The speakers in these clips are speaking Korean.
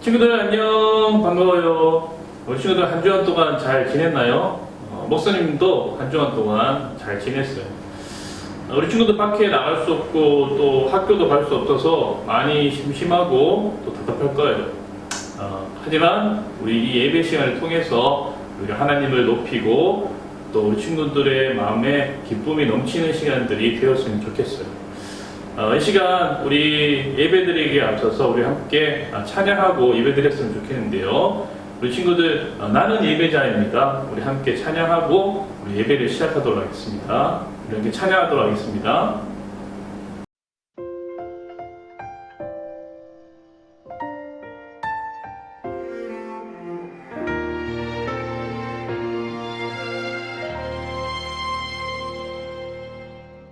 친구들 안녕, 반가워요. 우리 친구들 한 주간 동안 잘 지냈나요? 목사님도 한 주간 동안 잘 지냈어요. 우리 친구들 밖에 나갈 수 없고 또 학교도 갈 수 없어서 많이 심심하고 또 답답할 거예요. 하지만 우리 이 예배 시간을 통해서 우리가 하나님을 높이고 또 우리 친구들의 마음에 기쁨이 넘치는 시간들이 되었으면 좋겠어요. 이 시간 우리 예배드리기에 앞서서 우리 함께 찬양하고 예배드렸으면 좋겠는데요. 우리 친구들 나는 예배자입니다. 우리 함께 찬양하고 우리 예배를 시작하도록 하겠습니다. 우리 함께 찬양하도록 하겠습니다.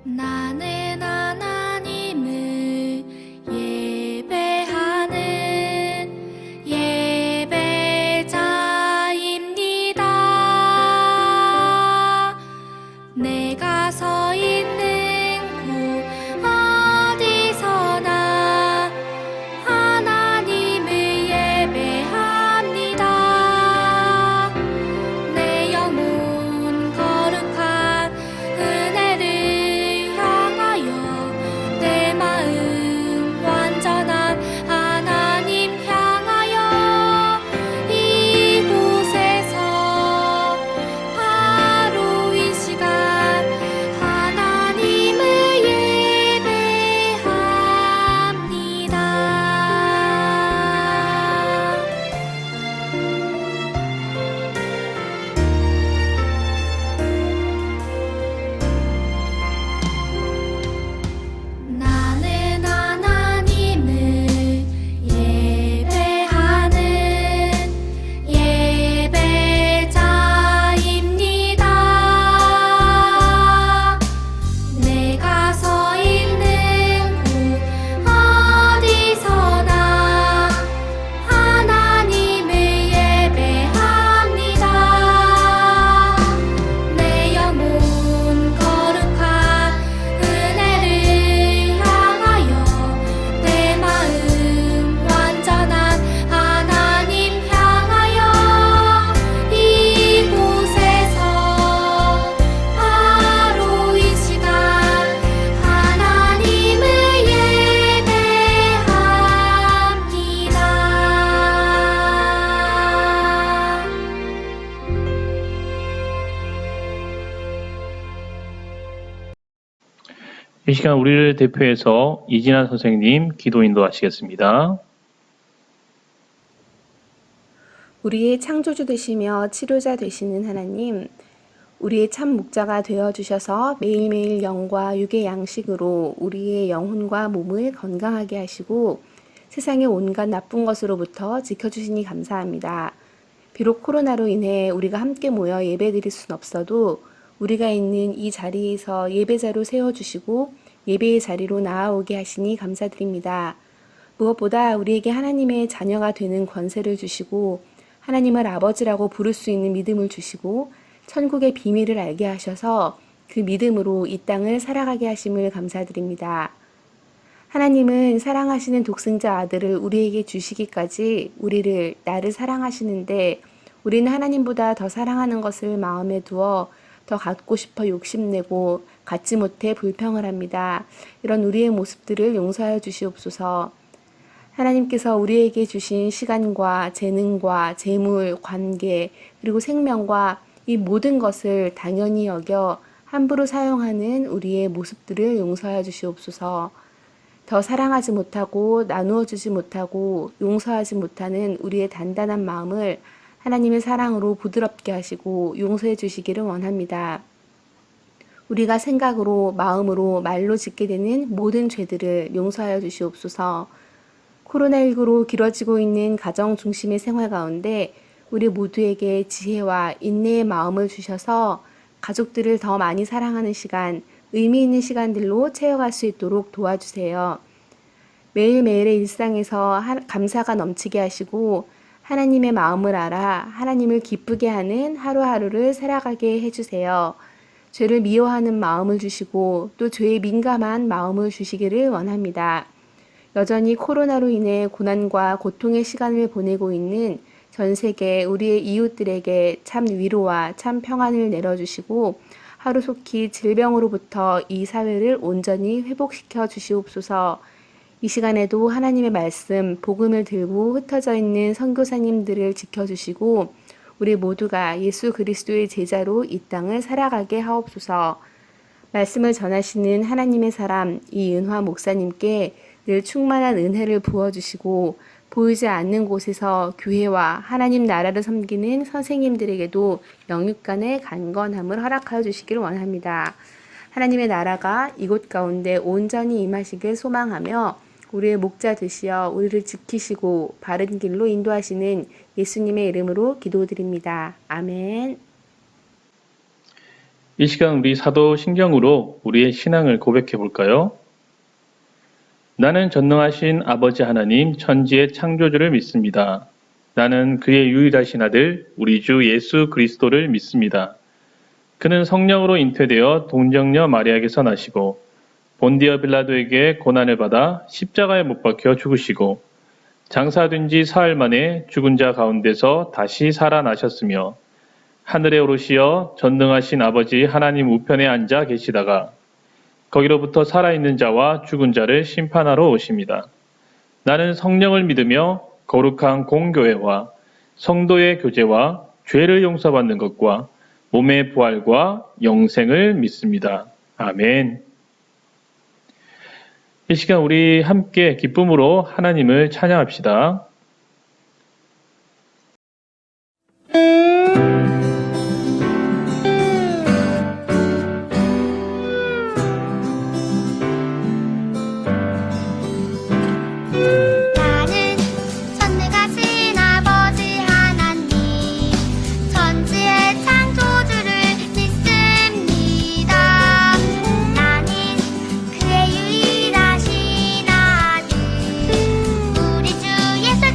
나는 하나님을 예배하는 예배자입니다. 내가 서 있는 곳 어디서나 하나님을 예배합니다. 내 영혼 거룩한 은혜를 내 마음 완전한 하나님 향하여 이곳에서 바로 이 시간 하나님을 예배합니다. 나는 하나님을 예배하는 예배자입니다. 내가 서 있는 곳 어디서나 하나님을 예배합니다. 내 영혼 거룩한 은혜를 향하여 내 마음 완전한 하나님 향하여 이곳에서 바로 이 시간 하나님을 예배합니다. 이 시간 우리를 대표해서 이진아 선생님 기도 인도하시겠습니다. 우리의 창조주 되시며 치료자 되시는 하나님, 우리의 참 목자가 되어주셔서 매일매일 영과 육의 양식으로 우리의 영혼과 몸을 건강하게 하시고 세상의 온갖 나쁜 것으로부터 지켜주시니 감사합니다. 비록 코로나로 인해 우리가 함께 모여 예배드릴 순 없어도 우리가 있는 이 자리에서 예배자로 세워주시고 예배의 자리로 나아오게 하시니 감사드립니다. 무엇보다 우리에게 하나님의 자녀가 되는 권세를 주시고 하나님을 아버지라고 부를 수 있는 믿음을 주시고 천국의 비밀을 알게 하셔서 그 믿음으로 이 땅을 살아가게 하심을 감사드립니다. 하나님은 사랑하시는 독생자 아들을 우리에게 주시기까지 나를 사랑하시는데 우리는 하나님보다 더 사랑하는 것을 마음에 두어 더 갖고 싶어 욕심내고 갖지 못해 불평을 합니다. 이런 우리의 모습들을 용서하여 주시옵소서. 하나님께서 우리에게 주신 시간과 재능과 재물, 관계, 그리고 생명과 이 모든 것을 당연히 여겨 함부로 사용하는 우리의 모습들을 용서하여 주시옵소서. 더 사랑하지 못하고 나누어 주지 못하고 용서하지 못하는 우리의 단단한 마음을 하나님의 사랑으로 부드럽게 하시고 용서해 주시기를 원합니다. 우리가 생각으로, 마음으로, 말로 짓게 되는 모든 죄들을 용서하여 주시옵소서. 코로나19로 길어지고 있는 가정 중심의 생활 가운데 우리 모두에게 지혜와 인내의 마음을 주셔서 가족들을 더 많이 사랑하는 시간, 의미 있는 시간들로 채워갈 수 있도록 도와주세요. 매일매일의 일상에서 감사가 넘치게 하시고 하나님의 마음을 알아 하나님을 기쁘게 하는 하루하루를 살아가게 해주세요. 죄를 미워하는 마음을 주시고 또 죄에 민감한 마음을 주시기를 원합니다. 여전히 코로나로 인해 고난과 고통의 시간을 보내고 있는 전 세계 우리의 이웃들에게 참 위로와 참 평안을 내려주시고 하루속히 질병으로부터 이 사회를 온전히 회복시켜 주시옵소서. 이 시간에도 하나님의 말씀, 복음을 들고 흩어져 있는 선교사님들을 지켜주시고 우리 모두가 예수 그리스도의 제자로 이 땅을 살아가게 하옵소서. 말씀을 전하시는 하나님의 사람 이은화 목사님께 늘 충만한 은혜를 부어주시고 보이지 않는 곳에서 교회와 하나님 나라를 섬기는 선생님들에게도 영육간의 강건함을 허락하여 주시기를 원합니다. 하나님의 나라가 이곳 가운데 온전히 임하시길 소망하며 우리의 목자 되시어 우리를 지키시고 바른 길로 인도하시는 예수님의 이름으로 기도드립니다. 아멘. 이 시간 우리 사도신경으로 우리의 신앙을 고백해 볼까요? 나는 전능하신 아버지 하나님 천지의 창조주를 믿습니다. 나는 그의 유일하신 아들 우리 주 예수 그리스도를 믿습니다. 그는 성령으로 잉태되어 동정녀 마리아에게서 나시고 본디어 빌라도에게 고난을 받아 십자가에 못 박혀 죽으시고 장사된 지 사흘 만에 죽은 자 가운데서 다시 살아나셨으며 하늘에 오르시어 전능하신 아버지 하나님 우편에 앉아 계시다가 거기로부터 살아있는 자와 죽은 자를 심판하러 오십니다. 나는 성령을 믿으며 거룩한 공교회와 성도의 교제와 죄를 용서받는 것과 몸의 부활과 영생을 믿습니다. 아멘. 이 시간 우리 함께 기쁨으로 하나님을 찬양합시다. 나는 전능하신 아버지 하나님 천지의 창조주를 믿습니다. 나는 그의 유일하신 아들 우리 주 예수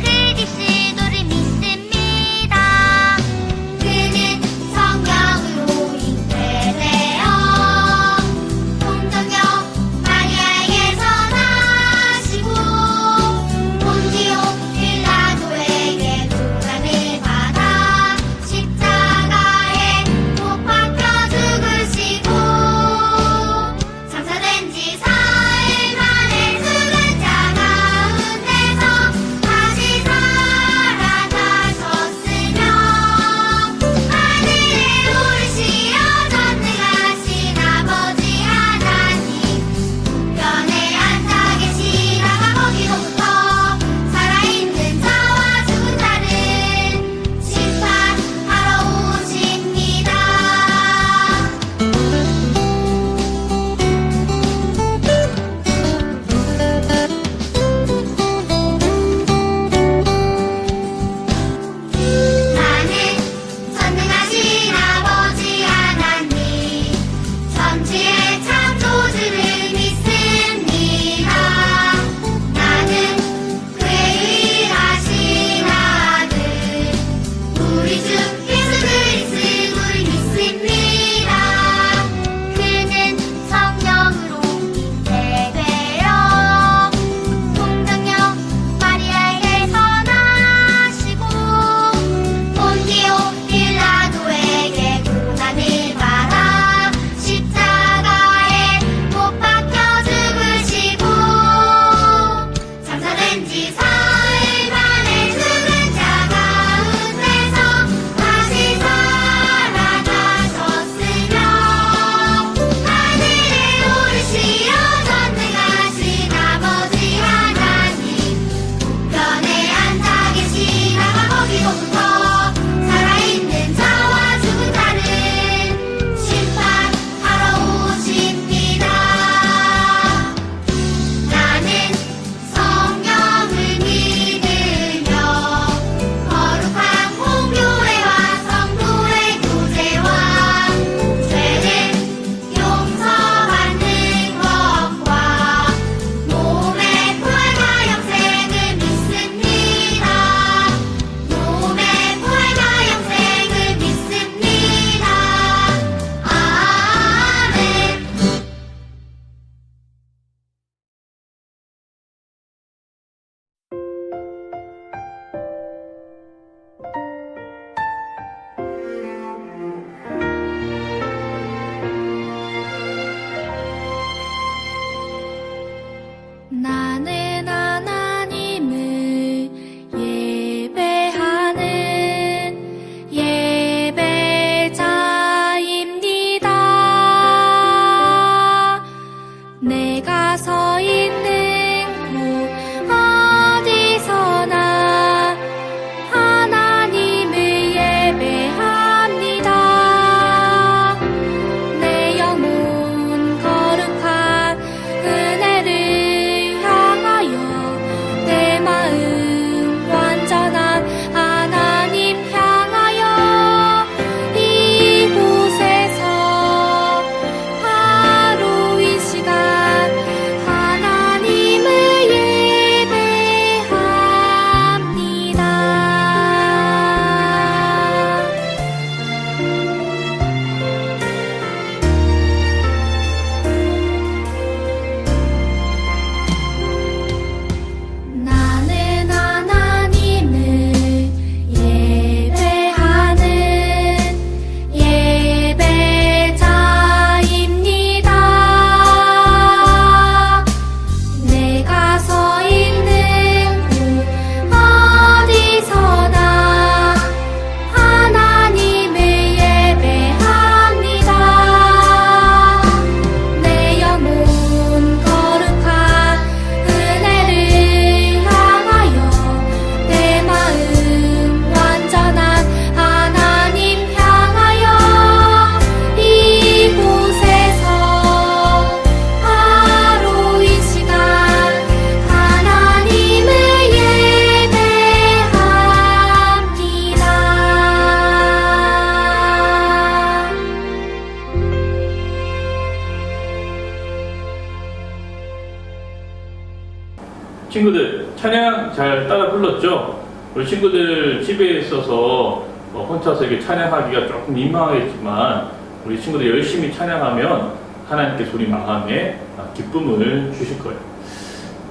친구들 찬양 잘 따라 불렀죠? 우리 친구들 집에 있어서 혼자서 이렇게 찬양하기가 조금 민망하겠지만 우리 친구들 열심히 찬양하면 하나님께서 우리 마음에 기쁨을 주실 거예요.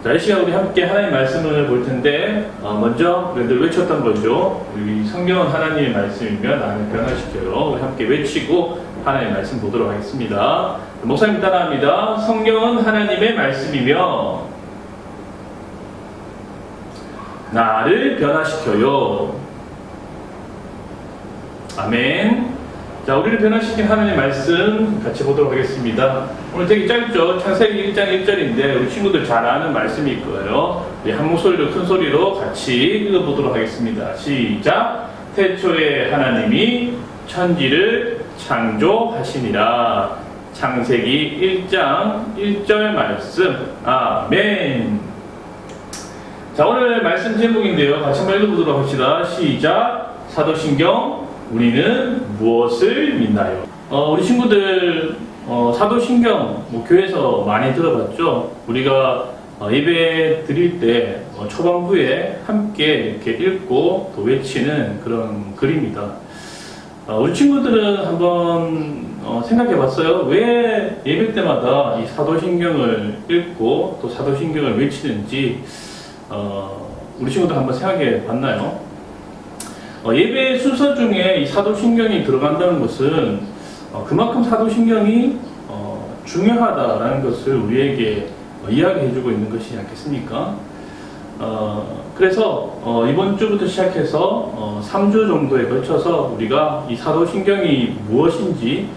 자, 이 시간 우리 함께 하나님의 말씀을 볼 텐데 먼저 늘 외쳤던 거죠. 우리 성경은 하나님의 말씀이며 나를 변화시켜요. 우리 함께 외치고 하나님의 말씀 보도록 하겠습니다. 목사님 따라합니다. 성경은 하나님의 말씀이며 나를 변화시켜요. 아멘. 자, 우리를 변화시킨 하나님의 말씀 같이 보도록 하겠습니다. 오늘 되게 짧죠? 창세기 1장 1절인데 우리 친구들 잘 아는 말씀일 거예요. 우리 한 목소리로 큰 소리로 같이 읽어보도록 하겠습니다. 시작. 태초에 하나님이 천지를 창조하시니라. 창세기 1장 1절 말씀. 아멘. 자, 오늘 말씀 제목인데요. 같이 한번 읽어보도록 합시다. 시작. 사도신경 우리는 무엇을 믿나요? 우리 친구들 사도신경 교회에서 많이 들어봤죠? 우리가 예배 드릴 때 초반부에 함께 이렇게 읽고 또 외치는 그런 글입니다. 우리 친구들은 한번 생각해 봤어요? 왜 예배 때마다 이 사도신경을 읽고 또 사도신경을 외치는지 우리 친구들 한번 생각해 봤나요? 예배 순서 중에 이 사도신경이 들어간다는 것은 그만큼 사도신경이 중요하다라는 것을 우리에게 이야기해주고 있는 것이지 않겠습니까? 그래서 이번 주부터 시작해서 3주 정도에 걸쳐서 우리가 이 사도신경이 무엇인지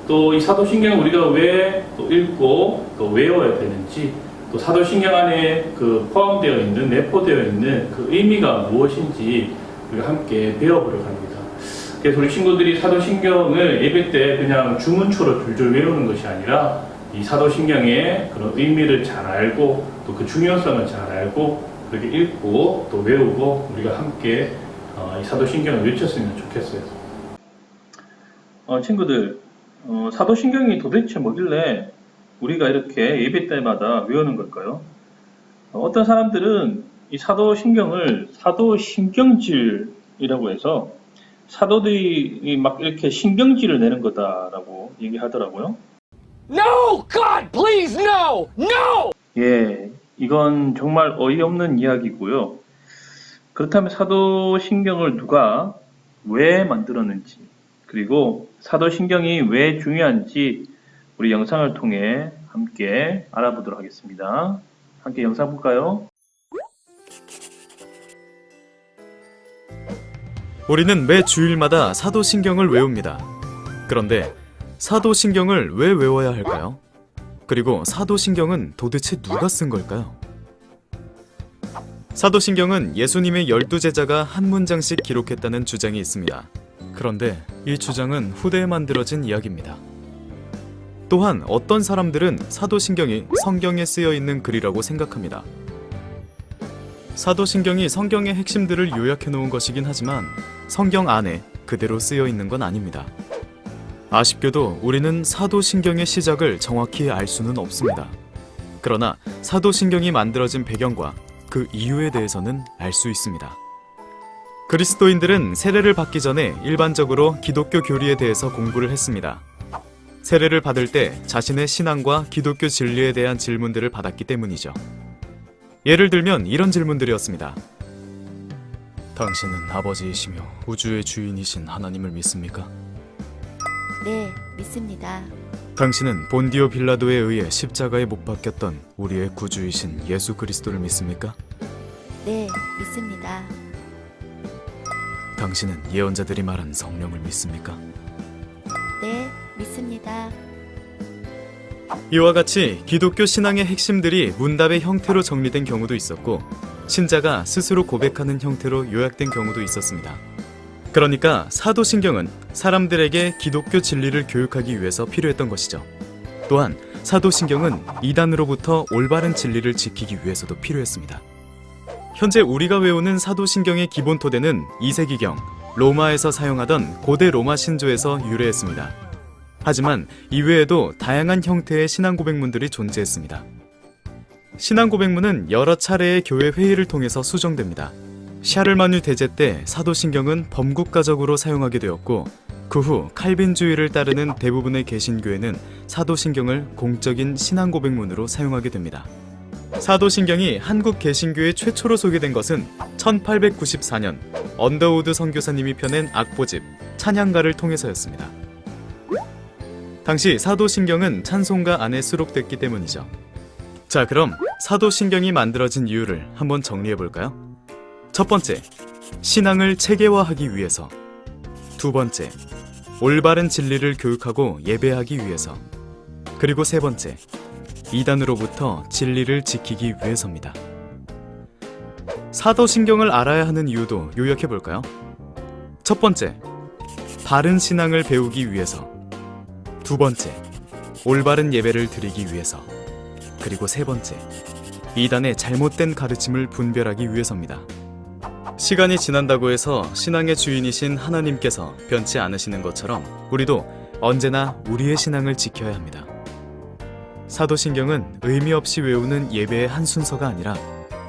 또 이 사도신경을 우리가 왜 또 읽고 또 외워야 되는지 또 사도신경 안에 그 포함되어 있는 내포되어 있는 그 의미가 무엇인지 우리가 함께 배워보려고 합니다. 그래서 우리 친구들이 사도신경을 예배 때 그냥 주문초로 줄줄 외우는 것이 아니라 이 사도신경의 그런 의미를 잘 알고 또 그 중요성을 잘 알고 그렇게 읽고 또 외우고 우리가 함께 이 사도신경을 외쳤으면 좋겠어요. 친구들, 사도신경이 도대체 뭐길래 우리가 이렇게 예배 때마다 외우는 걸까요? 어떤 사람들은 이 사도신경을 사도신경질이라고 해서 사도들이 막 이렇게 신경질을 내는 거다라고 얘기하더라고요. No! God, please, no! No! 예, 이건 정말 어이없는 이야기고요. 그렇다면 사도신경을 누가 왜 만들었는지 그리고 사도신경이 왜 중요한지 우리 영상을 통해 함께 알아보도록 하겠습니다. 함께 영상 볼까요? 우리는 매 주일마다 사도신경을 외웁니다. 그런데 사도신경을 왜 외워야 할까요? 그리고 사도신경은 도대체 누가 쓴 걸까요? 사도신경은 예수님의 12제자가 한 문장씩 기록했다는 주장이 있습니다. 그런데 이 주장은 후대에 만들어진 이야기입니다. 또한 어떤 사람들은 사도신경이 성경에 쓰여 있는 글이라고 생각합니다. 사도신경이 성경의 핵심들을 요약해 놓은 것이긴 하지만 성경 안에 그대로 쓰여 있는 건 아닙니다. 아쉽게도 우리는 사도신경의 시작을 정확히 알 수는 없습니다. 그러나 사도신경이 만들어진 배경과 그 이유에 대해서는 알 수 있습니다. 그리스도인들은 세례를 받기 전에 일반적으로 기독교 교리에 대해서 공부를 했습니다. 세례를 받을 때 자신의 신앙과 기독교 진리에 대한 질문들을 받았기 때문이죠. 예를 들면 이런 질문들이었습니다. 당신은 아버지이시며 우주의 주인이신 하나님을 믿습니까? 네, 믿습니다. 당신은 본디오 빌라도에 의해 십자가에 못 박혔던 우리의 구주이신 예수 그리스도를 믿습니까? 네, 믿습니다. 당신은 예언자들이 말한 성령을 믿습니까? 네, 믿습니다. 이와 같이 기독교 신앙의 핵심들이 문답의 형태로 정리된 경우도 있었고 신자가 스스로 고백하는 형태로 요약된 경우도 있었습니다. 그러니까 사도신경은 사람들에게 기독교 진리를 교육하기 위해서 필요했던 것이죠. 또한 사도신경은 이단으로부터 올바른 진리를 지키기 위해서도 필요했습니다. 현재 우리가 외우는 사도신경의 기본 토대는 2세기경 로마에서 사용하던 고대 로마 신조에서 유래했습니다. 하지만 이외에도 다양한 형태의 신앙 고백문들이 존재했습니다. 신앙 고백문은 여러 차례의 교회 회의를 통해서 수정됩니다. 샤를마뉴 대제 때 사도신경은 범국가적으로 사용하게 되었고 그 후 칼빈주의를 따르는 대부분의 개신교회는 사도신경을 공적인 신앙 고백문으로 사용하게 됩니다. 사도신경이 한국 개신교회 최초로 소개된 것은 1894년 언더우드 선교사님이 펴낸 악보집 찬양가를 통해서였습니다. 당시 사도신경은 찬송가 안에 수록됐기 때문이죠. 자, 그럼 사도신경이 만들어진 이유를 한번 정리해볼까요? 첫 번째, 신앙을 체계화하기 위해서. 두 번째, 올바른 진리를 교육하고 예배하기 위해서. 그리고 세 번째, 이단으로부터 진리를 지키기 위해서입니다. 사도신경을 알아야 하는 이유도 요약해볼까요? 첫 번째, 바른 신앙을 배우기 위해서. 두 번째, 올바른 예배를 드리기 위해서. 그리고 세 번째, 이단의 잘못된 가르침을 분별하기 위해서입니다. 시간이 지난다고 해서 신앙의 주인이신 하나님께서 변치 않으시는 것처럼 우리도 언제나 우리의 신앙을 지켜야 합니다. 사도신경은 의미 없이 외우는 예배의 한 순서가 아니라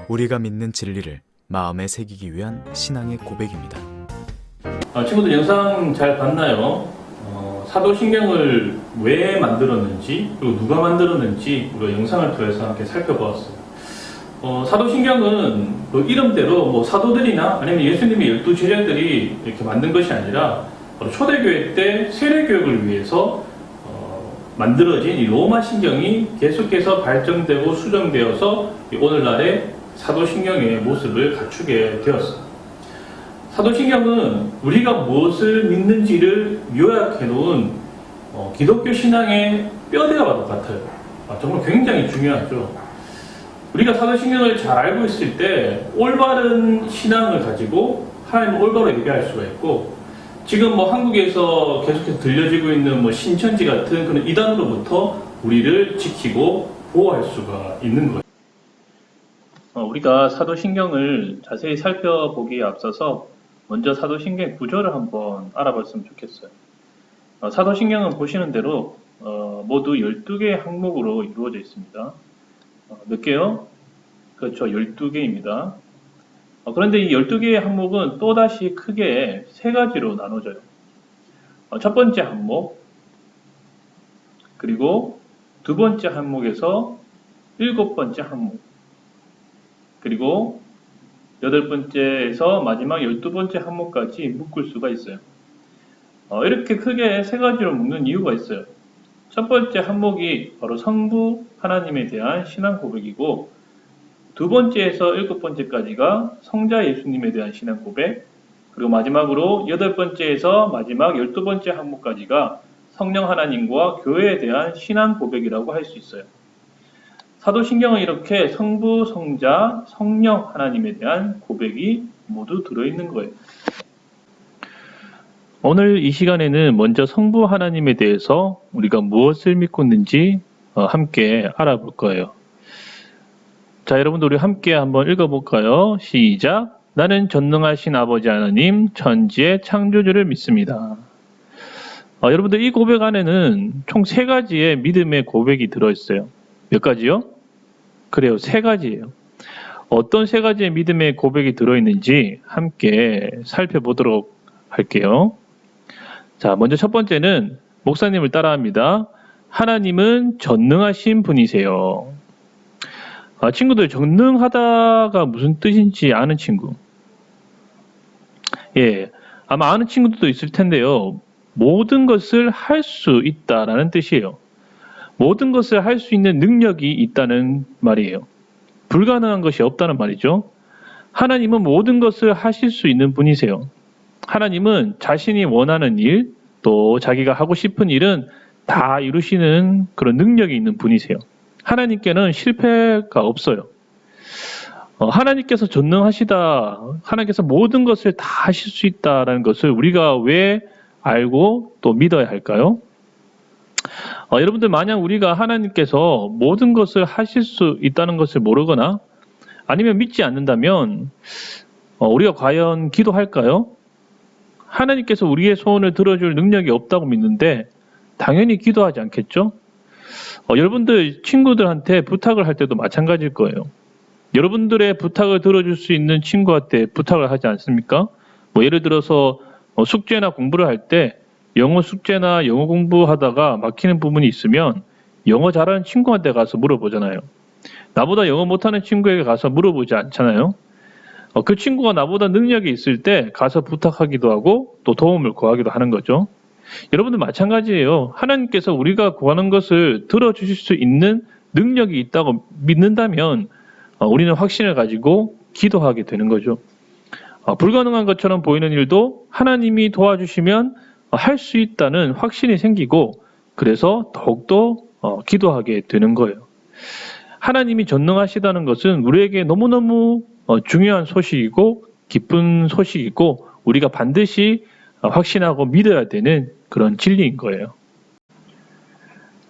우리가 믿는 진리를 마음에 새기기 위한 신앙의 고백입니다. 친구들 영상 잘 봤나요? 사도신경을 왜 만들었는지 그리고 누가 만들었는지 우리가 영상을 통해서 함께 살펴보았어요. 사도신경은 그 이름대로 사도들이나 아니면 예수님의 12제자들이 이렇게 만든 것이 아니라 초대교회 때 세례교육을 위해서 만들어진 이 로마 신경이 계속해서 발전되고 수정되어서 오늘날의 사도신경의 모습을 갖추게 되었어요. 사도신경은 우리가 무엇을 믿는지를 요약해 놓은 기독교 신앙의 뼈대와 같아요. 정말 굉장히 중요하죠. 우리가 사도신경을 잘 알고 있을 때 올바른 신앙을 가지고 하나님을 올바로 예배할 수가 있고, 지금 한국에서 계속해서 들려지고 있는 신천지 같은 그런 이단으로부터 우리를 지키고 보호할 수가 있는 거예요. 우리가 사도신경을 자세히 살펴보기에 앞서서 먼저 사도신경의 구조를 한번 알아봤으면 좋겠어요. 사도신경은 보시는 대로 모두 12개의 항목으로 이루어져 있습니다. 몇 개요? 그렇죠. 12개입니다. 그런데 이 12개의 항목은 또다시 크게 세 가지로 나눠져요. 첫 번째 항목, 그리고 두 번째 항목에서 7번째 항목, 그리고 8번째에서 마지막 12번째 항목까지 묶을 수가 있어요. 이렇게 크게 세 가지로 묶는 이유가 있어요. 첫 번째 항목이 바로 성부 하나님에 대한 신앙 고백이고, 두 번째에서 7번째까지가 성자 예수님에 대한 신앙 고백, 그리고 마지막으로 8번째에서 마지막 12번째 항목까지가 성령 하나님과 교회에 대한 신앙 고백이라고 할 수 있어요. 사도신경은 이렇게 성부, 성자, 성령 하나님에 대한 고백이 모두 들어있는 거예요. 오늘 이 시간에는 먼저 성부 하나님에 대해서 우리가 무엇을 믿고 있는지 함께 알아볼 거예요. 자, 여러분들 우리 함께 한번 읽어볼까요? 시작! 나는 전능하신 아버지 하나님, 천지의 창조주를 믿습니다. 여러분들 이 고백 안에는 총 3가지의 믿음의 고백이 들어있어요. 몇 가지요? 그래요, 3가지예요. 어떤 3가지의 믿음의 고백이 들어있는지 함께 살펴보도록 할게요. 자, 먼저 첫 번째는 목사님을 따라합니다. 하나님은 전능하신 분이세요. 친구들, 전능하다가 무슨 뜻인지 아는 친구? 아마 아는 친구들도 있을 텐데요. 모든 것을 할 수 있다라는 뜻이에요. 모든 것을 할 수 있는 능력이 있다는 말이에요. 불가능한 것이 없다는 말이죠. 하나님은 모든 것을 하실 수 있는 분이세요. 하나님은 자신이 원하는 일, 또 자기가 하고 싶은 일은 다 이루시는 그런 능력이 있는 분이세요. 하나님께는 실패가 없어요. 하나님께서 전능하시다, 하나님께서 모든 것을 다 하실 수 있다라는 것을 우리가 왜 알고 또 믿어야 할까요? 여러분들, 만약 우리가 하나님께서 모든 것을 하실 수 있다는 것을 모르거나 아니면 믿지 않는다면 우리가 과연 기도할까요? 하나님께서 우리의 소원을 들어줄 능력이 없다고 믿는데 당연히 기도하지 않겠죠? 여러분들 친구들한테 부탁을 할 때도 마찬가지일 거예요. 여러분들의 부탁을 들어줄 수 있는 친구한테 부탁을 하지 않습니까? 뭐 예를 들어서 숙제나 공부를 할 때 영어 숙제나 영어 공부하다가 막히는 부분이 있으면 영어 잘하는 친구한테 가서 물어보잖아요. 나보다 영어 못하는 친구에게 가서 물어보지 않잖아요. 그 친구가 나보다 능력이 있을 때 가서 부탁하기도 하고 또 도움을 구하기도 하는 거죠. 여러분들 마찬가지예요. 하나님께서 우리가 구하는 것을 들어주실 수 있는 능력이 있다고 믿는다면 우리는 확신을 가지고 기도하게 되는 거죠. 불가능한 것처럼 보이는 일도 하나님이 도와주시면 할 수 있다는 확신이 생기고 그래서 더욱더 기도하게 되는 거예요. 하나님이 전능하시다는 것은 우리에게 너무너무 중요한 소식이고 기쁜 소식이고 우리가 반드시 확신하고 믿어야 되는 그런 진리인 거예요.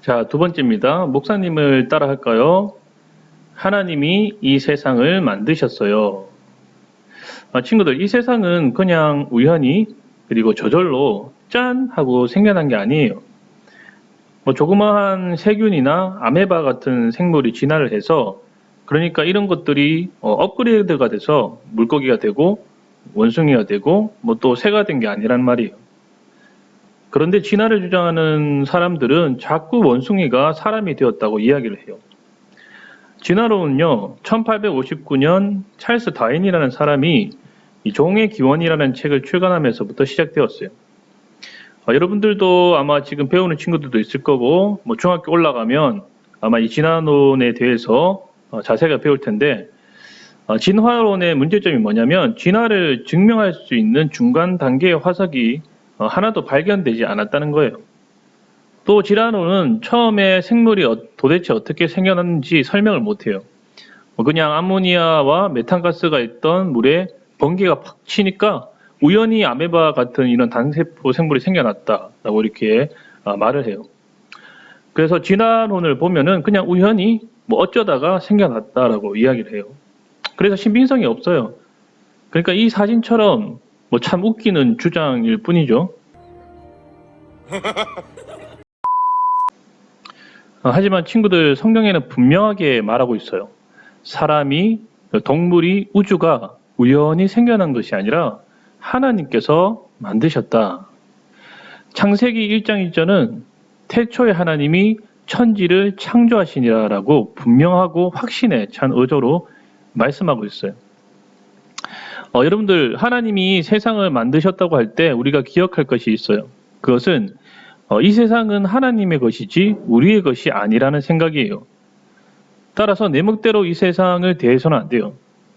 자, 두 번째입니다. 목사님을 따라 할까요? 하나님이 이 세상을 만드셨어요. 친구들, 이 세상은 그냥 우연히 그리고 저절로 짠 하고 생겨난 게 아니에요. 조그마한 세균이나 아메바 같은 생물이 진화를 해서 그러니까 이런 것들이 업그레이드가 돼서 물고기가 되고 원숭이가 되고 또 새가 된 게 아니란 말이에요. 그런데 진화를 주장하는 사람들은 자꾸 원숭이가 사람이 되었다고 이야기를 해요. 진화론은요, 1859년 찰스 다윈이라는 사람이 이 종의 기원이라는 책을 출간하면서부터 시작되었어요. 여러분들도 아마 지금 배우는 친구들도 있을 거고 중학교 올라가면 아마 이 진화론에 대해서 자세가 배울 텐데 진화론의 문제점이 뭐냐면 진화를 증명할 수 있는 중간 단계의 화석이 하나도 발견되지 않았다는 거예요. 또 진화론은 처음에 생물이 도대체 어떻게 생겨났는지 설명을 못해요. 그냥 암모니아와 메탄가스가 있던 물에 번개가 팍 치니까 우연히 아메바 같은 이런 단세포 생물이 생겨났다라고 이렇게 말을 해요. 그래서 진화론을 보면은 그냥 우연히 어쩌다가 생겨났다라고 이야기를 해요. 그래서 신빙성이 없어요. 그러니까 이 사진처럼 참 웃기는 주장일 뿐이죠. 하지만 친구들, 성경에는 분명하게 말하고 있어요. 사람이, 동물이, 우주가 우연히 생겨난 것이 아니라 하나님께서 만드셨다. 창세기 1장 1절은 태초에 하나님이 천지를 창조하시니라라고 분명하고 확신에 찬 어조로 말씀하고 있어요. 여러분들, 하나님이 세상을 만드셨다고 할 때 우리가 기억할 것이 있어요. 그것은 이 세상은 하나님의 것이지 우리의 것이 아니라는 생각이에요. 따라서 내 멋대로 이 세상을 대해서는 안 돼요.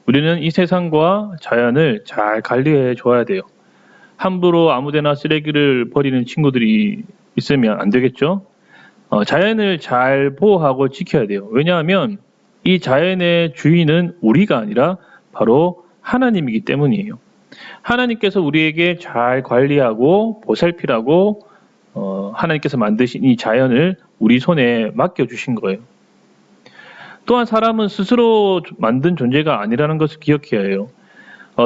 우리는 이 세상과 자연을 잘 관리해 줘야 돼요. 함부로 아무데나 쓰레기를 버리는 친구들이 있으면 안 되겠죠? 자연을 잘 보호하고 지켜야 돼요. 왜냐하면 이 자연의 주인은 우리가 아니라 바로 하나님이기 때문이에요. 하나님께서 우리에게 잘 관리하고 보살피라고 하나님께서 만드신 이 자연을 우리 손에 맡겨주신 거예요. 또한 사람은 스스로 만든 존재가 아니라는 것을 기억해야 해요.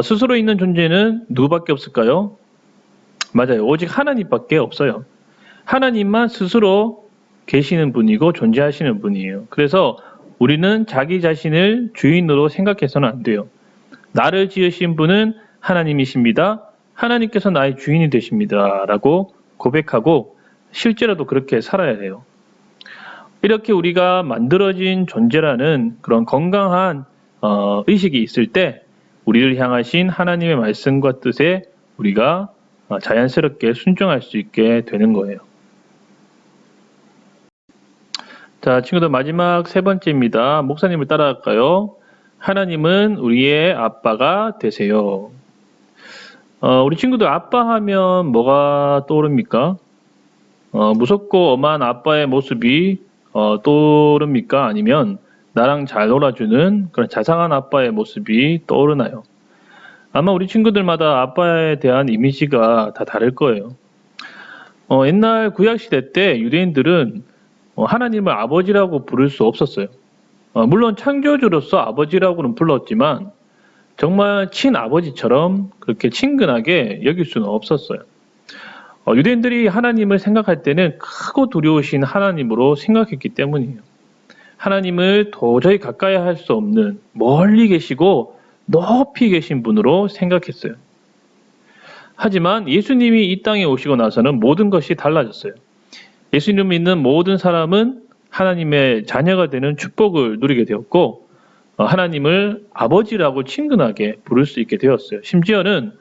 스스로 있는 존재는 누구밖에 없을까요? 맞아요. 오직 하나님밖에 없어요. 하나님만 스스로 계시는 분이고 존재하시는 분이에요. 그래서 우리는 자기 자신을 주인으로 생각해서는 안 돼요. 나를 지으신 분은 하나님이십니다. 하나님께서 나의 주인이 되십니다. 라고 고백하고 실제로도 그렇게 살아야 해요. 이렇게 우리가 만들어진 존재라는 그런 건강한 의식이 있을 때 우리를 향하신 하나님의 말씀과 뜻에 우리가 자연스럽게 순종할 수 있게 되는 거예요. 자, 친구들, 마지막 세 번째입니다. 목사님을 따라갈까요? 하나님은 우리의 아빠가 되세요. 우리 친구들, 아빠 하면 뭐가 떠오릅니까? 무섭고 엄한 아빠의 모습이 떠오릅니까? 아니면 나랑 잘 놀아주는 그런 자상한 아빠의 모습이 떠오르나요? 아마 우리 친구들마다 아빠에 대한 이미지가 다 다를 거예요. 옛날 구약시대 때 유대인들은 하나님을 아버지라고 부를 수 없었어요. 물론 창조주로서 아버지라고는 불렀지만 정말 친아버지처럼 그렇게 친근하게 여길 수는 없었어요. 유대인들이 하나님을 생각할 때는 크고 두려우신 하나님으로 생각했기 때문이에요. 하나님을 도저히 가까이 할 수 없는 멀리 계시고 높이 계신 분으로 생각했어요. 하지만 예수님이 이 땅에 오시고 나서는 모든 것이 달라졌어요. 예수님을 믿는 모든 사람은 하나님의 자녀가 되는 축복을 누리게 되었고 하나님을 아버지라고 친근하게 부를 수 있게 되었어요. 심지어는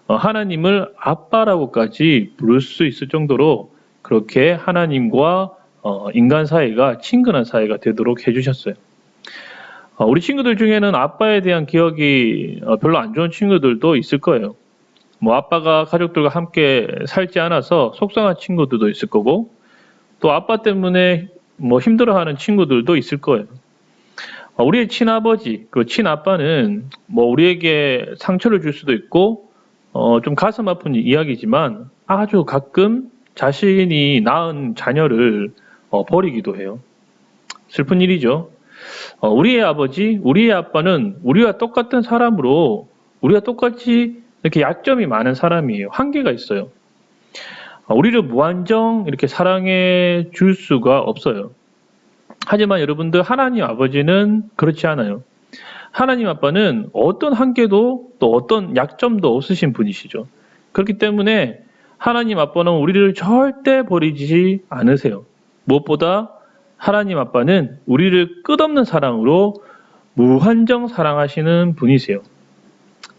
하나님을 아빠라고까지 부를 수 있을 정도로 그렇게 하나님과 인간 사이가 친근한 사이가 되도록 해주셨어요. 우리 친구들 중에는 아빠에 대한 기억이 별로 안 좋은 친구들도 있을 거예요. 아빠가 가족들과 함께 살지 않아서 속상한 친구들도 있을 거고, 또 아빠 때문에 힘들어하는 친구들도 있을 거예요. 우리의 친아버지, 그 친아빠는 우리에게 상처를 줄 수도 있고, 좀 가슴 아픈 이야기지만 아주 가끔 자신이 낳은 자녀를 버리기도 해요. 슬픈 일이죠. 우리의 아버지, 우리의 아빠는 우리와 똑같은 사람으로 우리가 똑같이 이렇게 약점이 많은 사람이에요. 한계가 있어요. 우리를 무한정 이렇게 사랑해 줄 수가 없어요. 하지만 여러분들, 하나님 아버지는 그렇지 않아요. 하나님 아빠는 어떤 한계도 또 어떤 약점도 없으신 분이시죠. 그렇기 때문에 하나님 아빠는 우리를 절대 버리지 않으세요. 무엇보다 하나님 아빠는 우리를 끝없는 사랑으로 무한정 사랑하시는 분이세요.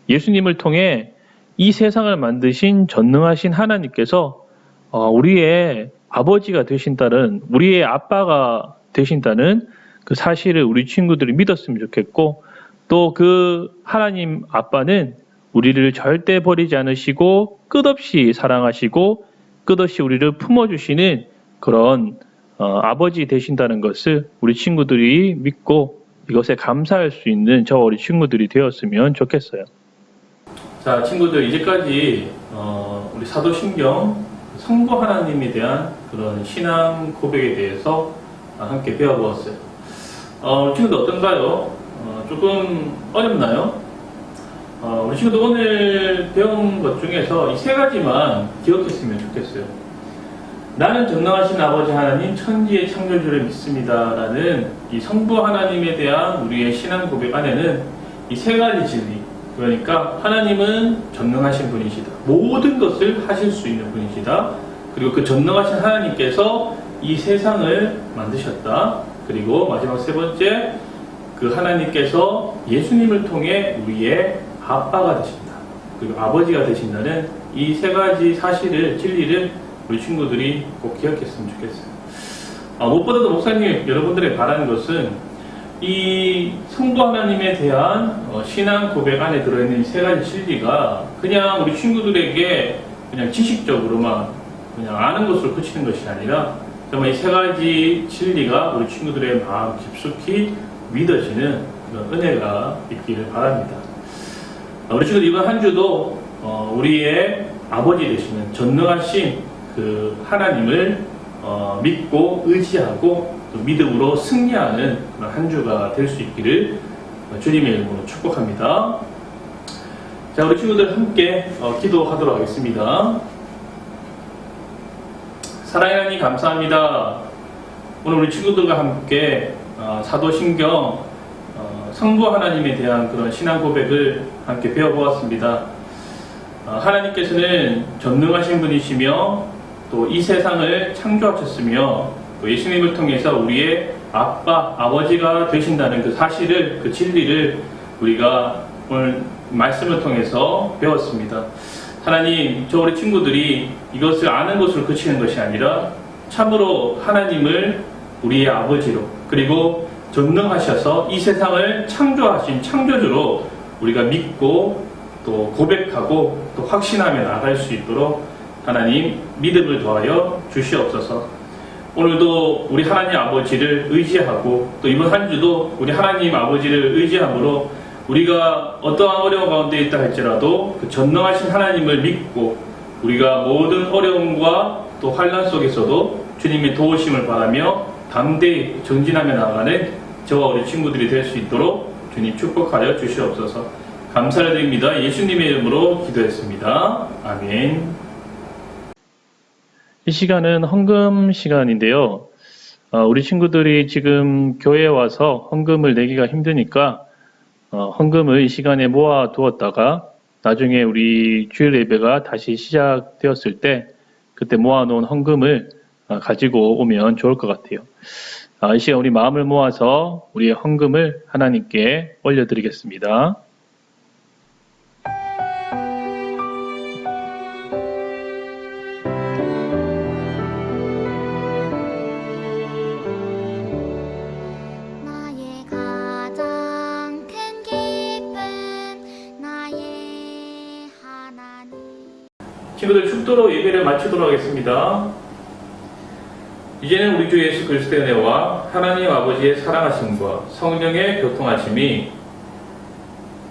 예수님을 통해 이 세상을 만드신 전능하신 하나님께서 우리의 아버지가 되신다는, 우리의 아빠가 되신다는 그 사실을 우리 친구들이 믿었으면 좋겠고, 또 그 하나님 아빠는 우리를 절대 버리지 않으시고 끝없이 사랑하시고 끝없이 우리를 품어주시는 그런 아버지 되신다는 것을 우리 친구들이 믿고 이것에 감사할 수 있는 저 우리 친구들이 되었으면 좋겠어요. 자, 친구들, 이제까지 우리 사도신경 성부 하나님에 대한 그런 신앙 고백에 대해서 함께 배워보았어요. 친구들 어떤가요? 조금 어렵나요? 우리 친구들 오늘 배운 것 중에서 이 세 가지만 기억했으면 좋겠어요. 나는 전능하신 아버지 하나님 천지의 창조주를 믿습니다 라는 이 성부 하나님에 대한 우리의 신앙 고백 안에는 이 세 가지 진리, 그러니까 하나님은 전능하신 분이시다, 모든 것을 하실 수 있는 분이시다, 그리고 그 전능하신 하나님께서 이 세상을 만드셨다, 그리고 마지막 세 번째, 그 하나님께서 예수님을 통해 우리의 아빠가 되신다, 그리고 아버지가 되신다는 이 세 가지 사실을, 진리를 우리 친구들이 꼭 기억했으면 좋겠어요. 무엇보다도 목사님 여러분들의 바라는 것은 이 성부 하나님에 대한 신앙 고백 안에 들어있는 이 세 가지 진리가 그냥 우리 친구들에게 그냥 지식적으로만 그냥 아는 것으로 그치는 것이 아니라 정말 이 세 가지 진리가 우리 친구들의 마음 깊숙이 믿어지는 그런 은혜가 있기를 바랍니다. 우리 친구들 이번 한 주도 우리의 아버지 되시는 전능하신 그 하나님을 믿고 의지하고 또 믿음으로 승리하는 그런 한 주가 될 수 있기를 주님의 이름으로 축복합니다. 자, 우리 친구들 함께 기도하도록 하겠습니다. 사랑의 하나님 감사합니다. 오늘 우리 친구들과 함께 사도신경 성부 하나님에 대한 그런 신앙 고백을 함께 배워보았습니다. 하나님께서는 전능하신 분이시며 또 이 세상을 창조하셨으며 또 예수님을 통해서 우리의 아빠, 아버지가 되신다는 그 사실을, 그 진리를 우리가 오늘 말씀을 통해서 배웠습니다. 하나님, 저 우리 친구들이 이것을 아는 것으로 그치는 것이 아니라 참으로 하나님을 우리의 아버지로, 그리고 전능하셔서 이 세상을 창조하신 창조주로 우리가 믿고 또 고백하고 또 확신하며 나아갈 수 있도록 하나님 믿음을 더하여 주시옵소서. 오늘도 우리 하나님 아버지를 의지하고 또 이번 한 주도 우리 하나님 아버지를 의지함으로 우리가 어떠한 어려움 가운데 있다 할지라도 그 전능하신 하나님을 믿고 우리가 모든 어려움과 또 환난 속에서도 주님의 도우심을 바라며 담대히 전진하며 나아가는 저와 우리 친구들이 될 수 있도록 주님 축복하여 주시옵소서. 감사를 드립니다. 예수님의 이름으로 기도했습니다. 아멘. 이 시간은 헌금 시간인데요. 우리 친구들이 지금 교회에 와서 헌금을 내기가 힘드니까 헌금을 이 시간에 모아 두었다가 나중에 우리 주일 예배가 다시 시작되었을 때 그때 모아놓은 헌금을 가지고 오면 좋을 것 같아요. 이 시간 우리 마음을 모아서 우리의 헌금을 하나님께 올려드리겠습니다. 나의 가장 큰 기쁨 나의 하나님. 친구들 축도로 예배를 마치도록 하겠습니다. 이제는 우리 주 예수 그리스도의 은혜와 하나님 아버지의 사랑하심과 성령의 교통하심이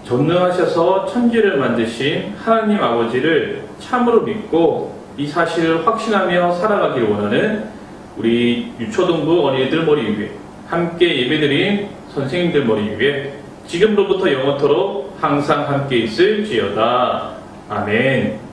전능하셔서 천지를 만드신 하나님 아버지를 참으로 믿고 이 사실을 확신하며 살아가기를 원하는 우리 유초등부 어린이들 머리 위에 함께 예배드린 선생님들 머리 위에 지금로부터 영원토록 항상 함께 있을지어다. 아멘.